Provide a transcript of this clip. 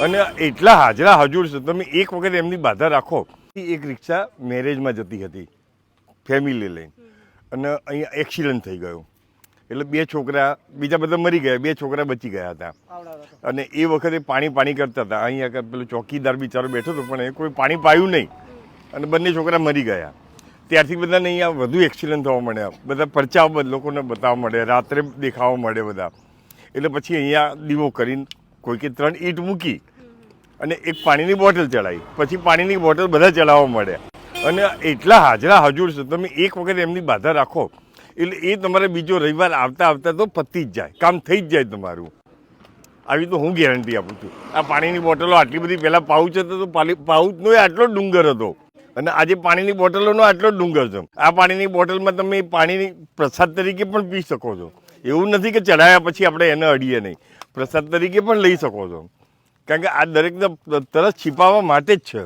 અને એટલા હાજરા હજુર છે, તમે એક વખત એમની બાધા રાખો. એક રિક્ષા મેરેજમાં જતી હતી ફેમિલી લઈને, અને અહીંયા એક્સિડન્ટ થઈ ગયો, એટલે 2 છોકરા બીજા બધા મરી ગયા, 2 છોકરા બચી ગયા હતા. અને એ વખતે પાણી કરતા હતા. અહીંયા પેલો ચોકીદાર બિચારો બેઠો હતો, પણ એ કોઈ પાણી પાયું નહીં, અને બંને છોકરા મરી ગયા. ત્યારથી બધાને અહીંયા વધુ એક્સિડન્ટ થવા મળ્યા, બધા પરચાઓ લોકોને બતાવવા મળે, રાત્રે દેખાવા મળે બધા. એટલે પછી અહીંયા દીવો કરીને કોઈકે 3 ઈંટ મૂકી અને એક પાણીની બોટલ ચડાવી, પછી પાણીની બોટલ બધા ચડાવવા મળ્યા. અને એટલા હાજરા હજુર છે, તમે એક વખત એમની બાધા રાખો એટલે એ તમારે બીજો રવિવાર આવતા તો પતી જ જાય, કામ થઈ જ જાય તમારું. આવી તો હું ગેરંટી આપું છું. આ પાણીની બોટલો આટલી બધી પહેલાં પાઉચ હતો, તો પાઉચનો આટલો ડુંગર હતો, અને આજે પાણીની બોટલોનો આટલો ડુંગર છે. આ પાણીની બોટલમાં તમે પાણીની પ્રસાદ તરીકે પણ પી શકો છો. એવું નથી કે ચડાવ્યા પછી આપણે એને અડીએ નહીં, પ્રસાદ તરીકે પણ લઈ શકો છો. કારણ કે આ દરેકને તરસ છીપાવવા માટે જ છે.